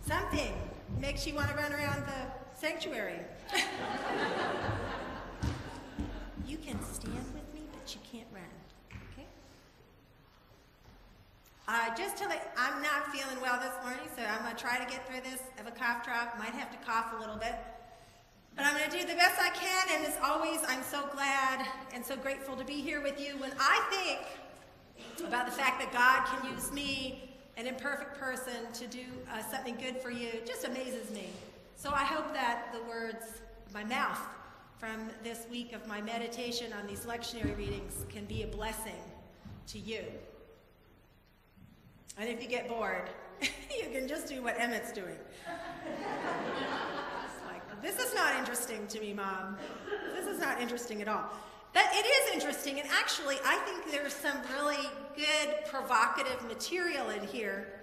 Something makes you want to run around the sanctuary. You can stand with me, but you can't run. Okay? Just to let, I'm not feeling well this morning, so I'm going to try to get through this. I have a cough drop. Might have to cough a little bit. But I'm going to do the best I can, and as always, I'm so glad and so grateful to be here with you. When I think about the fact that God can use me, an imperfect person, to do something good for you, it just amazes me. So I hope that the words of my mouth from this week of my meditation on these lectionary readings can be a blessing to you. And if you get bored, you can just do what Emmett's doing. It's like, this is not interesting to me, Mom. This is not interesting at all. But it is interesting, and actually, I think there's some really good, provocative material in here.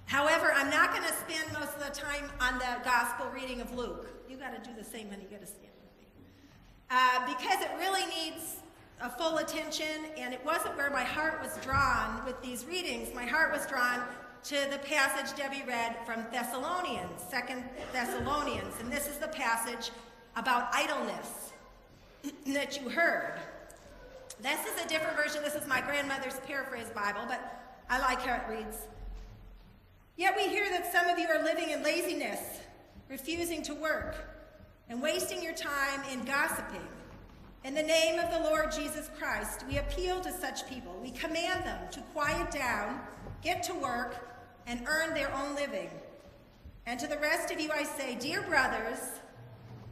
However, I'm not going to spend most of the time on the gospel reading of Luke. You got to do the same, honey. You got to stand with me. Because it really needs a full attention, and it wasn't where my heart was drawn with these readings. My heart was drawn to the passage Debbie read from Thessalonians, 2 Thessalonians, and this is the passage about idleness that you heard. This is a different version. This is my grandmother's paraphrase Bible, but I like how it reads. Yet we hear that some of you are living in laziness, refusing to work, and wasting your time in gossiping. In the name of the Lord Jesus Christ, we appeal to such people. We command them to quiet down, get to work, and earn their own living. And to the rest of you I say, dear brothers,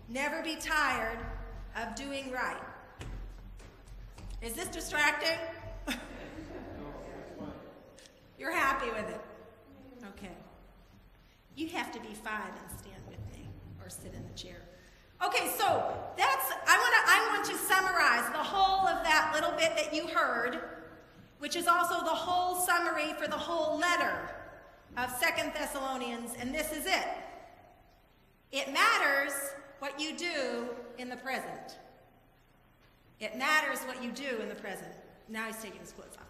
never be tired of doing right. Is this distracting? You're happy with it? Okay. You have to be 5 and stand with me, or sit in the chair. Okay, so I want to summarize the whole of that little bit that you heard, which is also the whole summary for the whole letter of 2 Thessalonians, and this is it. It matters what you do in the present. It matters what you do in the present. Now he's taking his clothes off.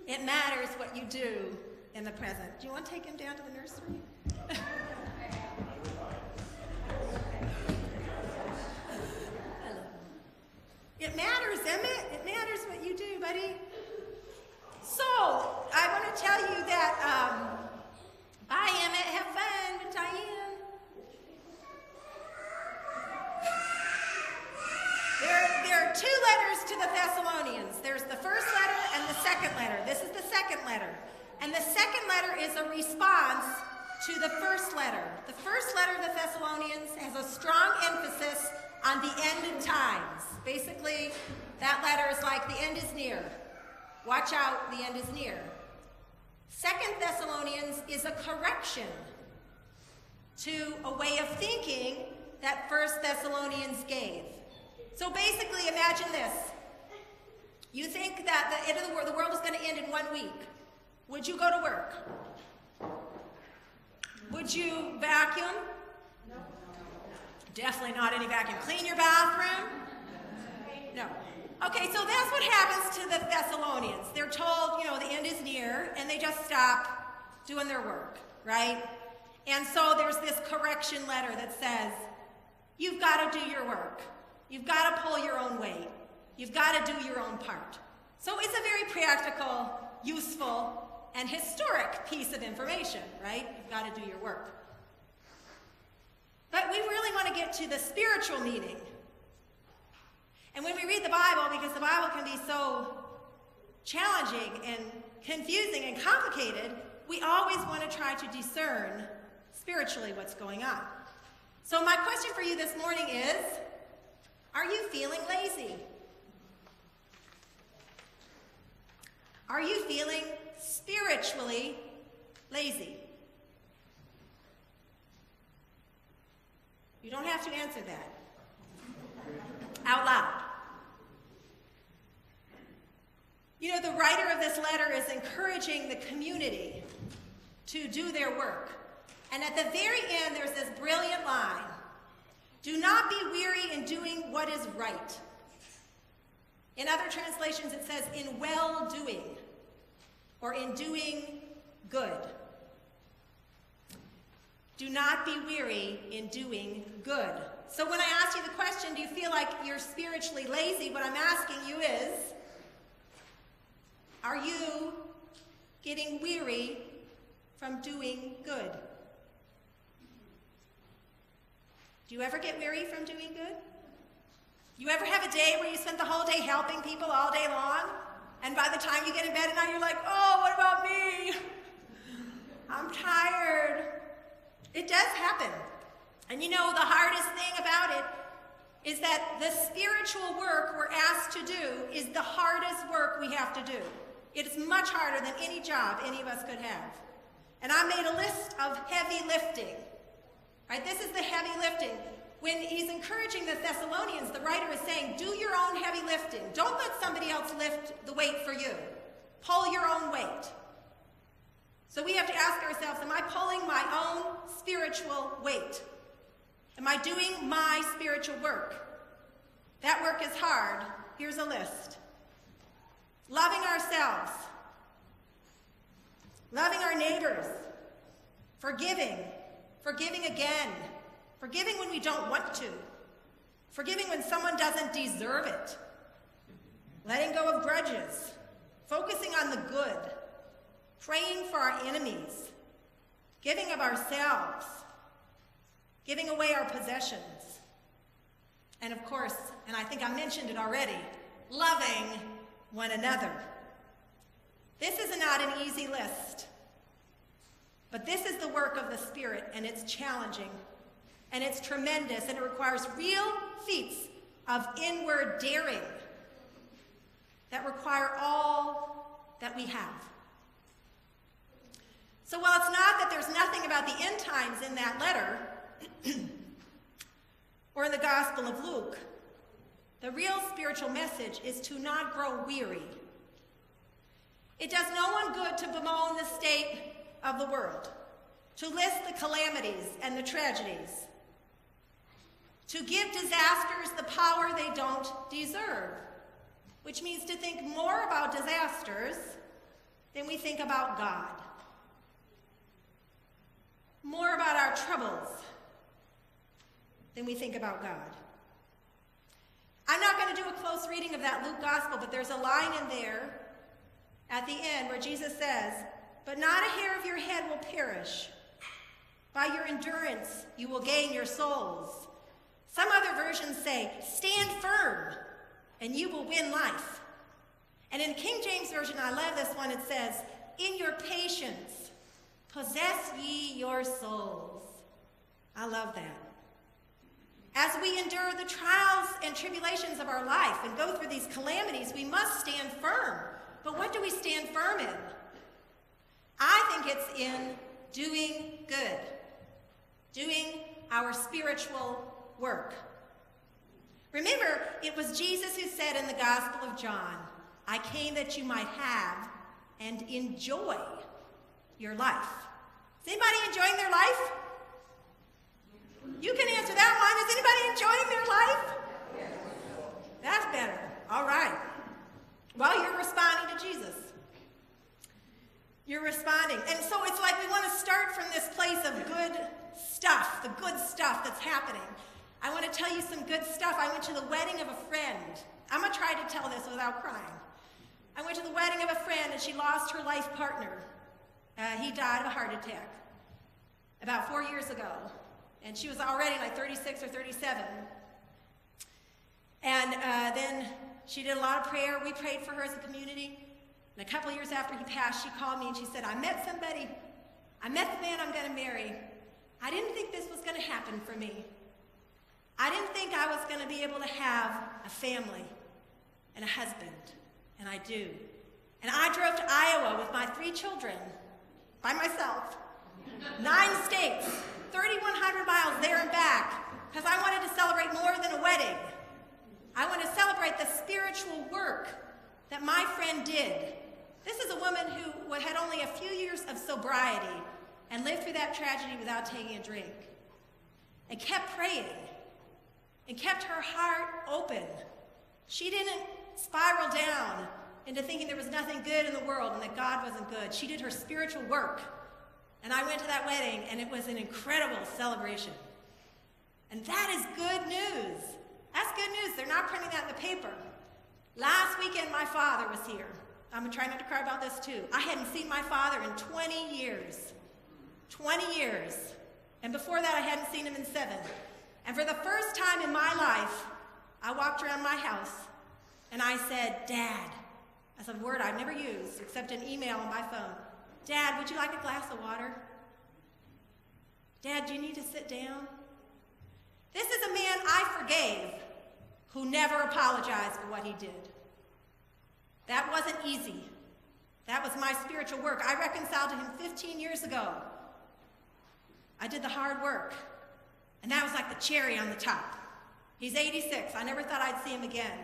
It matters what you do in the present. Do you want to take him down to the nursery? It matters, Emmett. It matters what you do, buddy. So, I want to tell you that, bye, Emmett. Have fun with Diane. There are 2 letters to the Thessalonians. There's the first letter and the second letter. This is the second letter. And the second letter is a response to the first letter. The first letter of the Thessalonians has a strong emphasis on the end of times. Basically, that letter is like, the end is near. Watch out, the end is near. 2 Thessalonians is a correction to a way of thinking that 1 Thessalonians gave. So basically, imagine this. You think that the end of the world is going to end in 1 week. Would you go to work? Would you vacuum? No. Definitely not any vacuum. Clean your bathroom? No. Okay, so that's what happens to the Thessalonians. They're told, the end is near, and they just stop doing their work, right? And so there's this correction letter that says, you've got to do your work. You've got to pull your own weight. You've got to do your own part. So it's a very practical, useful, and historic piece of information, right? You've got to do your work. But we really want to get to the spiritual meaning. And when we read the Bible, because the Bible can be so challenging and confusing and complicated, we always want to try to discern spiritually what's going on. So my question for you this morning is, are you feeling lazy? Are you feeling spiritually lazy? You don't have to answer that out loud. The writer of this letter is encouraging the community to do their work. And at the very end, there's this brilliant line. Do not be weary in doing what is right. In other translations, it says in well-doing, or in doing good. Do not be weary in doing good. So when I ask you the question, do you feel like you're spiritually lazy? What I'm asking you is, are you getting weary from doing good? Do you ever get weary from doing good? You ever have a day where you spent the whole day helping people all day long? And by the time you get in bed at night, you're like, oh, what about me? I'm tired. It does happen. And you know, the hardest thing about it is that the spiritual work we're asked to do is the hardest work we have to do. It's much harder than any job any of us could have. And I made a list of heavy lifting. Right? This is the heavy lifting. When he's encouraging the Thessalonians, the writer is saying, do your own heavy lifting. Don't let somebody else lift the weight for you. Pull your own weight. So we have to ask ourselves, am I pulling my own spiritual weight? Am I doing my spiritual work? That work is hard. Here's a list. Loving ourselves. Loving our neighbors. Forgiving. Forgiving again. Forgiving when we don't want to. Forgiving when someone doesn't deserve it. Letting go of grudges. Focusing on the good. Praying for our enemies. Giving of ourselves. Giving away our possessions. And of course, and I think I mentioned it already, loving one another. This is not an easy list. But this is the work of the Spirit, and it's challenging. And it's tremendous, and it requires real feats of inward daring that require all that we have. So while it's not that there's nothing about the end times in that letter, or in the Gospel of Luke, the real spiritual message is to not grow weary. It does no one good to bemoan the state of the world, to list the calamities and the tragedies, to give disasters the power they don't deserve, which means to think more about disasters than we think about God. More about our troubles than we think about God. I'm not going to do a close reading of that Luke gospel, but there's a line in there at the end where Jesus says, "But not a hair of your head will perish. By your endurance you will gain your souls." Some other versions say, "Stand firm and you will win life." And in King James Version, I love this one, it says, "In your patience possess ye your souls." I love that. As we endure the trials and tribulations of our life and go through these calamities, we must stand firm. But what do we stand firm in? I think it's in doing good, doing our spiritual work. Remember, it was Jesus who said in the Gospel of John, "I came that you might have and enjoy your life." Is anybody enjoying their life? You can answer that one. Is anybody enjoying their life? That's better. All right. Well, you're responding to Jesus. You're responding. And so it's like we want to start from this place of good stuff, the good stuff that's happening. I want to tell you some good stuff. I went to the wedding of a friend. I'm going to try to tell this without crying. I went to the wedding of a friend, and she lost her life partner. He died of a heart attack about 4 years ago. And she was already like 36 or 37. And then she did a lot of prayer. We prayed for her as a community. And a couple years after he passed, she called me and she said, "I met somebody. I met the man I'm going to marry. I didn't think this was going to happen for me. I didn't think I was going to be able to have a family and a husband. And I do. And I drove to Iowa with my 3 children by myself. 9 states, 3,100 miles there and back, because I wanted to celebrate more than a wedding. I want to celebrate the spiritual work that my friend did. This is a woman who had only a few years of sobriety and lived through that tragedy without taking a drink, and kept praying and kept her heart open. She didn't spiral down into thinking there was nothing good in the world and that God wasn't good. She did her spiritual work. And I went to that wedding, and it was an incredible celebration. And that is good news. That's good news. They're not printing that in the paper. Last weekend, my father was here. I'm trying not to cry about this too. I hadn't seen my father in 20 years. 20 years. And before that, I hadn't seen him in 7. And for the first time in my life, I walked around my house, and I said, Dad. That's a word I've never used except an email on my phone. Dad, would you like a glass of water? Dad, do you need to sit down? This is a man I forgave who never apologized for what he did. That wasn't easy. That was my spiritual work. I reconciled to him 15 years ago. I did the hard work. And that was like the cherry on the top. He's 86. I never thought I'd see him again.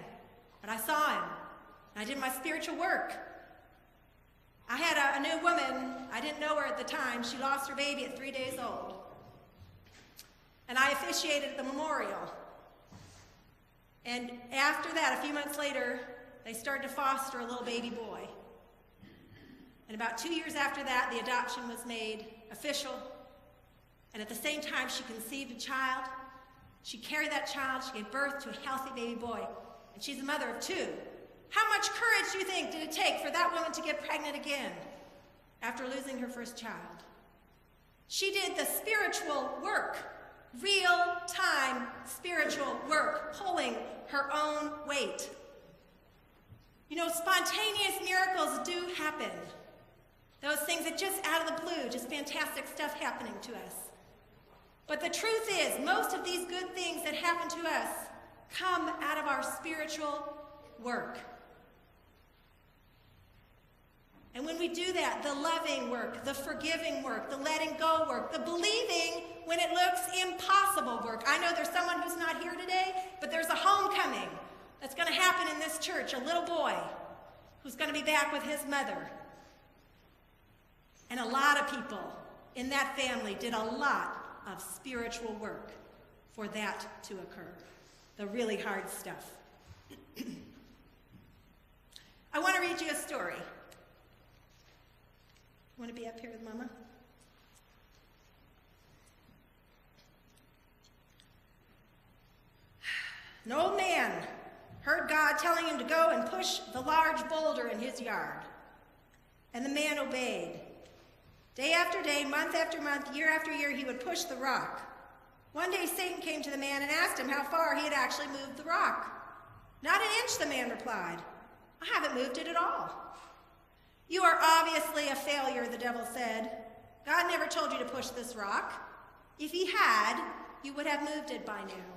But I saw him. And I did my spiritual work. I had a new woman. I didn't know her at the time. She lost her baby at 3 days old. And I officiated at the memorial. And after that, a few months later, they started to foster a little baby boy. And about 2 years after that, the adoption was made official. And at the same time, she conceived a child. She carried that child. She gave birth to a healthy baby boy. And she's a mother of 2. How much courage do you think did it take for that woman to get pregnant again after losing her first child? She did the spiritual work, real-time spiritual work, pulling her own weight. You know, spontaneous miracles do happen. Those things that just out of the blue, just fantastic stuff happening to us. But the truth is, most of these good things that happen to us come out of our spiritual work. And when we do that, the loving work, the forgiving work, the letting go work, the believing when it looks impossible work. I know there's someone who's not here today, but there's a homecoming that's going to happen in this church, a little boy who's going to be back with his mother. And a lot of people in that family did a lot of spiritual work for that to occur, the really hard stuff. I want to read you a story. Want to be up here with Mama? An old man heard God telling him to go and push the large boulder in his yard. And the man obeyed. Day after day, month after month, year after year, he would push the rock. One day Satan came to the man and asked him how far he had actually moved the rock. Not an inch, the man replied. I haven't moved it at all. You are obviously a failure, the devil said. God never told you to push this rock. If he had, you would have moved it by now.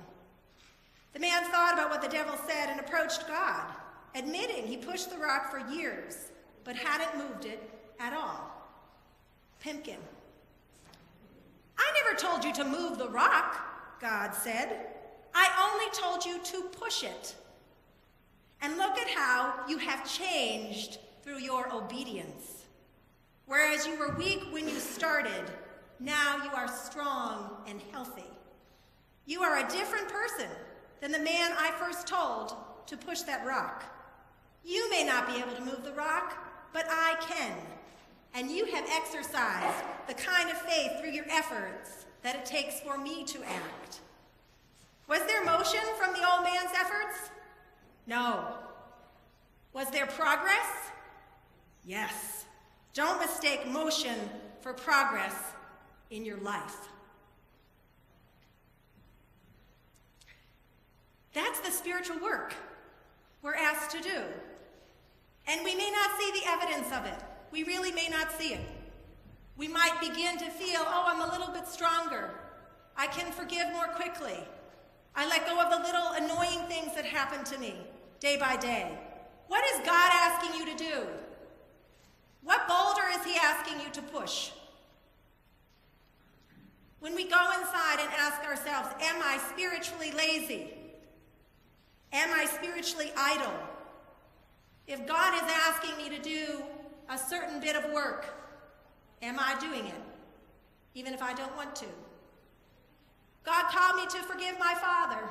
The man thought about what the devil said and approached God, admitting he pushed the rock for years, but hadn't moved it at all. Pimpkin. I never told you to move the rock, God said. I only told you to push it. And look at how you have changed through your obedience. Whereas you were weak when you started, now you are strong and healthy. You are a different person than the man I first told to push that rock. You may not be able to move the rock, but I can. And you have exercised the kind of faith through your efforts that it takes for me to act. Was there motion from the old man's efforts? No. Was there progress? Yes. Don't mistake motion for progress in your life. That's the spiritual work we're asked to do. And we may not see the evidence of it. We really may not see it. We might begin to feel, oh, I'm a little bit stronger. I can forgive more quickly. I let go of the little annoying things that happen to me day by day. What is God asking you to do? What boulder is he asking you to push? When we go inside and ask ourselves, am I spiritually lazy? Am I spiritually idle? If God is asking me to do a certain bit of work, am I doing it, even if I don't want to? God called me to forgive my father,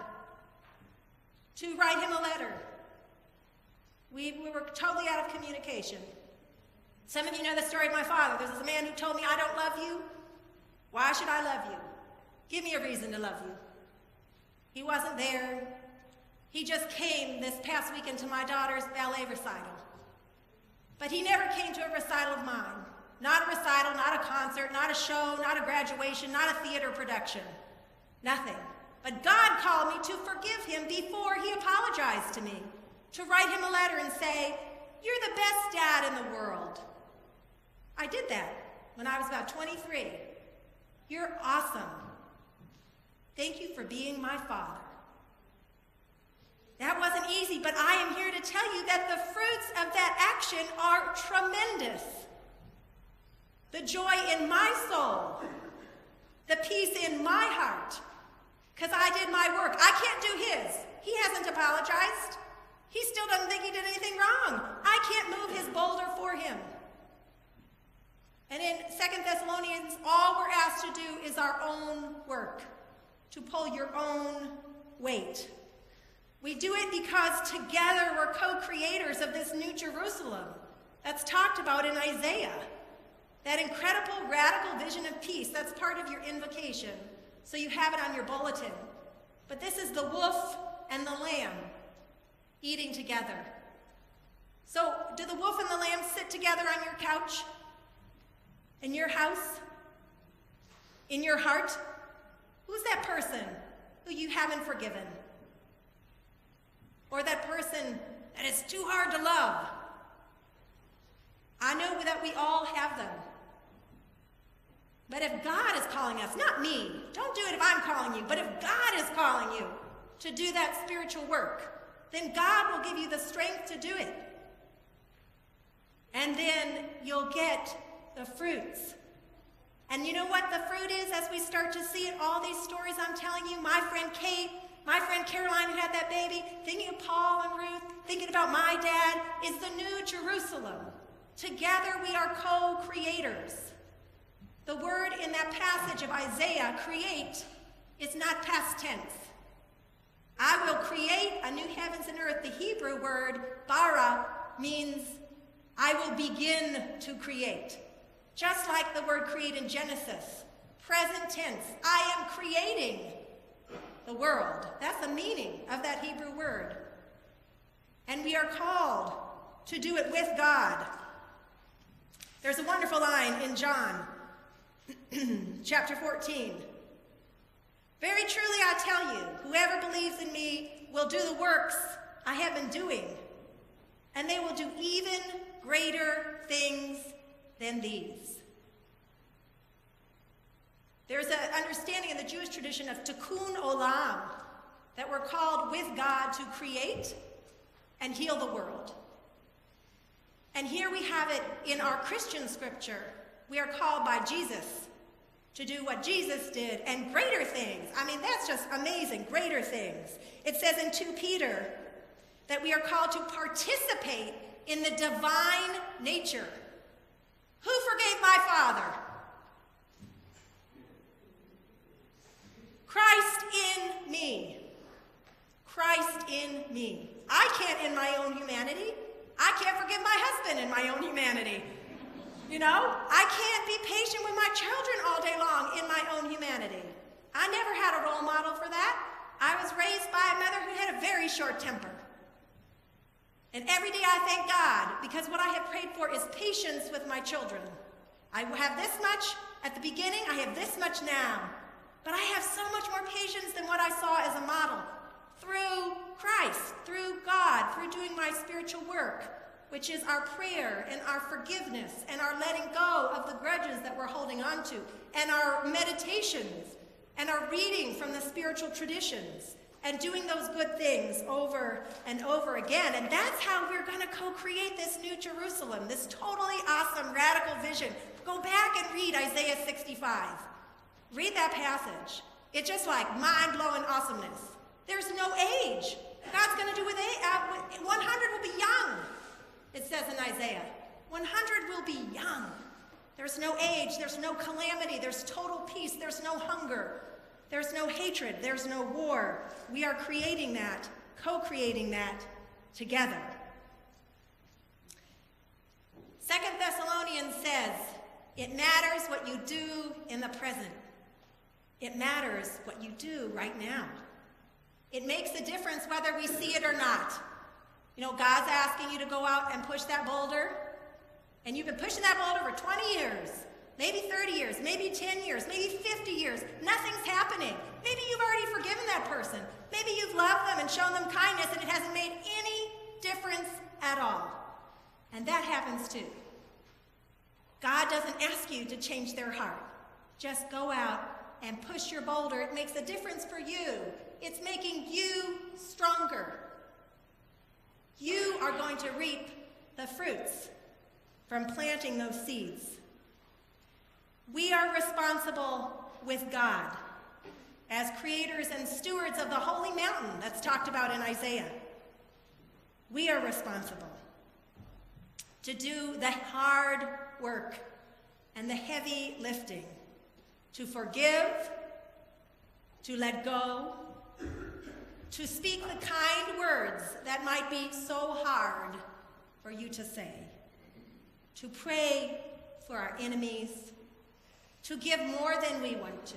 to write him a letter. We were totally out of communication. Some of you know the story of my father. There's this man who told me, I don't love you. Why should I love you? Give me a reason to love you. He wasn't there. He just came this past weekend to my daughter's ballet recital. But he never came to a recital of mine. Not a recital, not a concert, not a show, not a graduation, not a theater production. Nothing. But God called me to forgive him before he apologized to me, to write him a letter and say, you're the best dad in the world. I did that when I was about 23. You're awesome. Thank you for being my father. That wasn't easy, but I am here to tell you that the fruits of that action are tremendous. The joy in my soul, the peace in my heart, because I did my work. I can't do his. He hasn't apologized. He still doesn't think he did anything wrong. I can't move his boulder for him. And in 2 Thessalonians, all we're asked to do is our own work, to pull your own weight. We do it because together we're co-creators of this new Jerusalem that's talked about in Isaiah. That incredible, radical vision of peace, that's part of your invocation. So you have it on your bulletin. But this is the wolf and the lamb eating together. So do the wolf and the lamb sit together on your couch? In your house? In your heart? Who's that person who you haven't forgiven? Or that person that is too hard to love? I know that we all have them. But if God is calling us, not me, don't do it if I'm calling you, but if God is calling you to do that spiritual work, then God will give you the strength to do it. And then you'll get the fruits. And you know what the fruit is as we start to see it? All these stories I'm telling you, my friend Kate, my friend Caroline who had that baby, thinking of Paul and Ruth, thinking about my dad, is the new Jerusalem. Together we are co-creators. The word in that passage of Isaiah, create, is not past tense. I will create a new heavens and earth. The Hebrew word, bara, means I will begin to create. Just like the word create in Genesis, present tense, I am creating the world. That's the meaning of that Hebrew word. And we are called to do it with God. There's a wonderful line in John, chapter 14. Very truly I tell you, whoever believes in me will do the works I have been doing, and they will do even greater things than these. There's an understanding in the Jewish tradition of tikkun olam, that we're called with God to create and heal the world. And here we have it in our Christian scripture. We are called by Jesus to do what Jesus did and greater things. I mean, that's just amazing, greater things. It says in 2 Peter that we are called to participate in the divine nature. Who forgave my father? Christ in me. Christ in me. I can't in my own humanity. I can't forgive my husband in my own humanity. You know, I can't be patient with my children all day long in my own humanity. I never had a role model for that. I was raised by a mother who had a very short temper. And every day I thank God, because what I have prayed for is patience with my children. I have this much at the beginning, I have this much now. But I have so much more patience than what I saw as a model. Through Christ, through God, through doing my spiritual work, which is our prayer and our forgiveness and our letting go of the grudges that we're holding on to, and our meditations and our reading from the spiritual traditions and doing those good things over and over again. And that's how we're going to co-create this new Jerusalem, this totally awesome, radical vision. Go back and read Isaiah 65. Read that passage. It's just like mind-blowing awesomeness. There's no age. God's going to do with 100 will be young, it says in Isaiah. 100 will be young. There's no age. There's no calamity. There's total peace. There's no hunger. There's no hatred. There's no war. We are creating that, co-creating that together. 2 Thessalonians says, it matters what you do in the present. It matters what you do right now. It makes a difference whether we see it or not. You know, God's asking you to go out and push that boulder, and you've been pushing that boulder for 20 years, maybe 30 years, maybe 10 years, maybe 50 years. Nothing's happening. Maybe you've already forgiven that person. Maybe you've loved them and shown them kindness, and it hasn't made any difference at all. And that happens too. God doesn't ask you to change their heart. Just go out and push your boulder. It makes a difference for you. It's making you stronger. You are going to reap the fruits from planting those seeds. We are responsible with God as creators and stewards of the holy mountain that's talked about in Isaiah. We are responsible to do the hard work and the heavy lifting, to forgive, to let go, to speak the kind words that might be so hard for you to say, to pray for our enemies, to give more than we want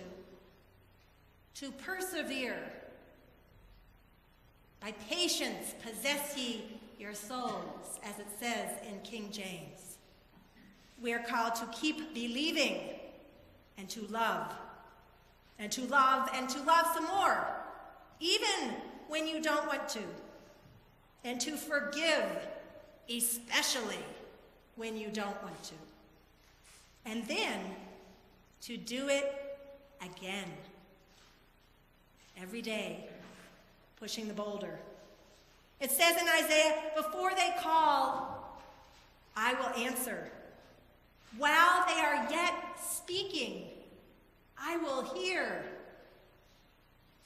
to persevere. By patience possess ye your souls, as it says in King James. We are called to keep believing and to love, and to love and to love some more, even when you don't want to, and to forgive, especially when you don't want to, and then to do it again, every day, pushing the boulder. It says in Isaiah, before they call, I will answer. While they are yet speaking, I will hear.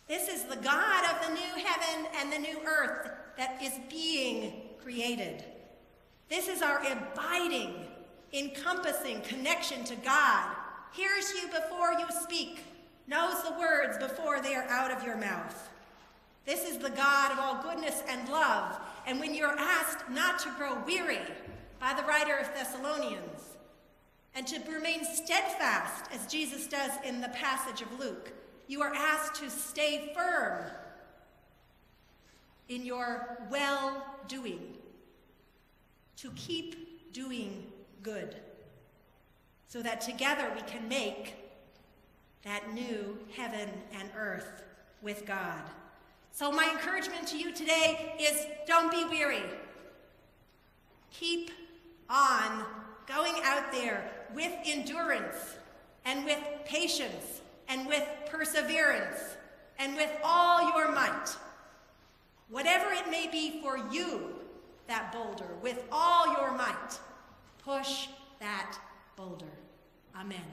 This is the God of the new heaven and the new earth that is being created. This is our abiding, encompassing connection to God. Hears you before you speak, knows the words before they are out of your mouth. This is the God of all goodness and love. And when you're asked not to grow weary by the writer of Thessalonians, and to remain steadfast, as Jesus does in the passage of Luke, you are asked to stay firm in your well-doing, to keep doing good, so that together we can make that new heaven and earth with God. So my encouragement to you today is don't be weary. Keep on going out there with endurance and with patience and with perseverance and with all your might. Whatever it may be for you, that boulder, with all your might, push that boulder. Amen.